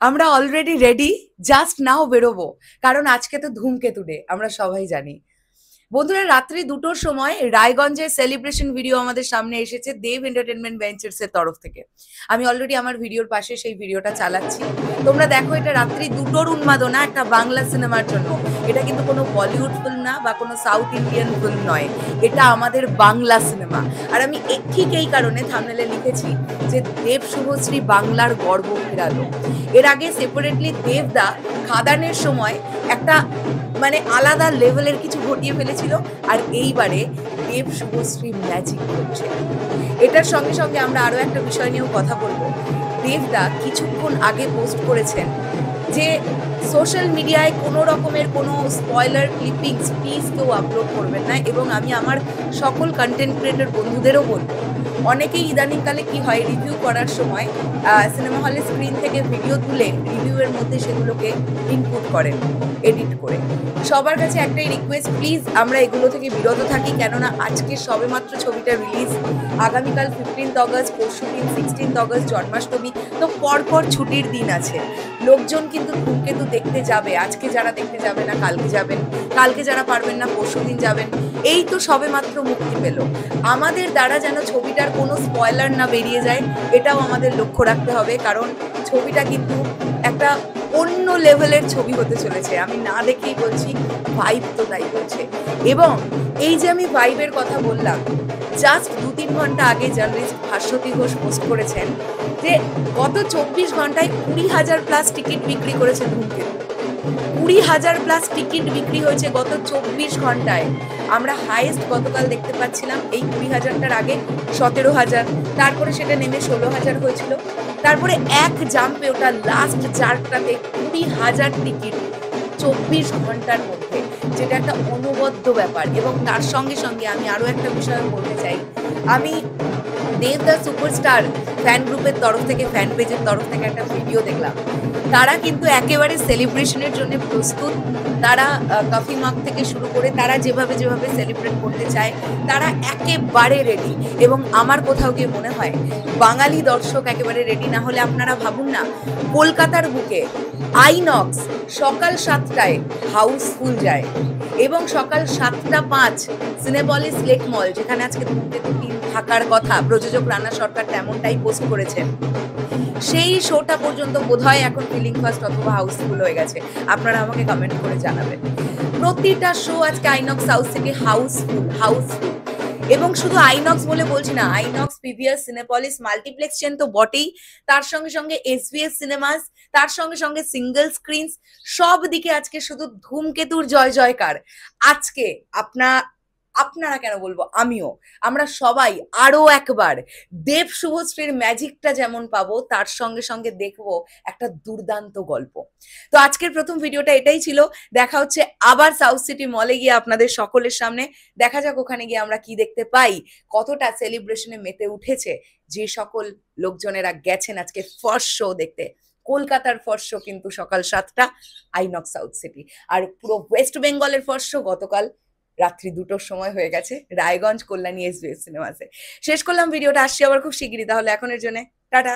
আমরা already ready, just now বেরোবো। কারণ আজকে তো ধূমকেতু ডে, আমরা সবাই জানি। বন্ধুরা, রাত্রি 2টোর সময় রায়গঞ্জের সেলিব্রেশন ভিডিও আমাদের সামনে এসেছে দেব এন্টারটেনমেন্ট ভেঞ্চার্স এর তরফ থেকে। আমি অলরেডি আমার ভিডিওর পাশে সেই ভিডিওটা চালাচ্ছি। তোমরা দেখো, এটা রাত্রি 2টোর উন্মাদনা একটা বাংলা সিনেমার জন্য। এটা কিন্তু কোনো বলিউড ফিল্ম না বা কোনো সাউথ ইন্ডিয়ান ফিল্ম নয়, এটা আমাদের বাংলা সিনেমা। আর আমি ঠিক এই কারণে থাম্বনেলে লিখেছি যে দেব শুভশ্রী বাংলার গর্ব ফেরালো। এর আগে সেপারেটলি দেবদা খাদানের সময় একটা মানে আলাদা লেভেলের কিছু ঘটিয়ে ফেলেছিল। আর এইবারে দেব শুভশ্রী ম্যাজিক করছে। এটার সঙ্গে সঙ্গে আমরা আরো একটা বিষয় নিয়েও কথা বলবো। দেবদা কিছুক্ষণ আগে পোস্ট করেছেন যে সোশ্যাল মিডিয়ায় কোনো রকমের কোনো স্পয়লার ক্লিপিংস প্লিজ কেউ আপলোড করবেন না। এবং আমি আমার সকল কন্টেন্ট ক্রিয়েটর বন্ধুদেরও বলবো, অনেকেই ইদানিংকালে কি হয়, রিভিউ করার সময় সিনেমা হলের স্ক্রিন থেকে ভিডিও তুলে রিভিউয়ের মধ্যে সেগুলোকে ইনপুট করেন এডিট করে। সবার কাছে একটাই রিকোয়েস্ট, প্লিজ আমরা এগুলো থেকে বিরত থাকি। কেননা আজকে সবেমাত্র ছবিটা রিলিজ, আগামীকাল 15th অগস্ট, পরশুদিন 16th অগস্ট জন্মাষ্টমী, তো পরপর ছুটির দিন আছে। লোকজন কিন্তু ধূমকেতু দেখতে যাবে। আজকে যারা দেখতে যাবে না কালকে যাবেন, কালকে যারা পারবেন না পরশুদিন যাবেন। এই তো সবেমাত্র মুক্তি পেল। আমাদের দ্বারা যেন ছবিটার কোনো স্পয়লার না বেরিয়ে যায়, এটাও আমাদের লক্ষ্য রাখতে হবে। কারণ ছবিটা কিন্তু একটা অন্য লেভেলের ছবি হতে চলেছে। আমি না দেখেই বলছি, ভাইব তো তাই বলছে। এবং এই যে আমি ভাইবের কথা বললাম, জাস্ট 2-3 ঘন্টা আগে জার্নালিস্ট ভাস্বতী ঘোষ পোস্ট করেছেন যে গত 24 ঘন্টায় 20,000+ টিকিট বিক্রি করেছে ধূমকেতু। 20,000+ টিকিট বিক্রি হয়েছে গত 24 ঘন্টায়। আমরা হাইয়েস্ট গতকাল দেখতে পাচ্ছিলাম এই 20,000টার আগে 17,000, তারপরে সেটা নেমে 16,000 হয়েছিল। তারপরে এক জাম্পে ওটা লাস্ট চারটাতে 20,000 টিকিট 24 ঘন্টার মধ্যে, যেটা একটা অনবদ্য ব্যাপার। এবং তার সঙ্গে সঙ্গে আমি আরো একটা বিষয় বলতে চাই। আমি দেব দ্য সুপারস্টার ফ্যান গ্রুপের তরফ থেকে, ফ্যান পেজের তরফ থেকে একটা ভিডিও দেখলাম। তারা কিন্তু একেবারে সেলিব্রেশনের জন্য প্রস্তুত। তারা কফি মাগ থেকে শুরু করে তারা যেভাবে যেভাবে সেলিব্রেট করতে চায়, তারা একেবারে রেডি। এবং আমার কোথাও গিয়ে মনে হয় বাঙালি দর্শক একেবারে রেডি না হলে, আপনারা ভাবুন না, কলকাতার বুকে আইনক্স সকাল 7টায় হাউসফুল যায় এবং সকাল 7:05 সিনেপলিস লেক মল, যেখানে আজকে ধূমকেতু টিম থাকার কথা, প্রযোজক রানা সরকার তেমনটাই পোস্ট করেছেন, সেই শোটা পর্যন্ত বোধহয় এখন ফিলিং ফার্স্ট অথবা হাউসফুল হয়ে গেছে। আপনারা আমাকে কমেন্ট করে জানাবেন। প্রতিটা শো আজকে আইনক্স হাউস থেকে হাউসফুল হাউসফুল। এবং শুধু আইনক্স বলে বলছি না, INOX, PVR, Cinepolis, multiplex chain তো বটেই, তার সঙ্গে সঙ্গে এসভিএস সিনেমাস, তার সঙ্গে সঙ্গে সিঙ্গেল স্ক্রিনস, সব দিকে আজকে শুধু ধূমকেতুর জয় জয়কার। আজকে আপনারা কেন বলবো, আমিও, আমরা সবাই আরো একবার দেব শুভশ্রীর ম্যাজিকটা যেমন পাবো, তার সঙ্গে সঙ্গে দেখবো একটা দুর্দান্ত গল্প। তো আজকের প্রথম ভিডিওটা এটাই ছিল। দেখা হচ্ছে আবার সাউথ সিটি মলে গিয়ে আপনাদের সকলের সামনে। দেখা যাক ওখানে গিয়ে আমরা কি দেখতে পাই, কতটা সেলিব্রেশনে মেতে উঠেছে যে সকল লোকজনেরা গেছেন আজকে ফার্স্ট শো দেখতে। কলকাতার ফার্স্ট শো কিন্তু সকাল 7টা, আইনক্স সাউথ সিটি। আর পুরো ওয়েস্ট বেঙ্গলের ফার্স্ট শো গতকাল রাত্রি 2টোর সময় হয়ে গেছে রায়গঞ্জ কল্যাণী এসবিএস সিনেমাসে। শেষ করলাম ভিডিওটা, আসছি আবার খুব শিগগিরই। তাহলে এখনের জন্য টাটা।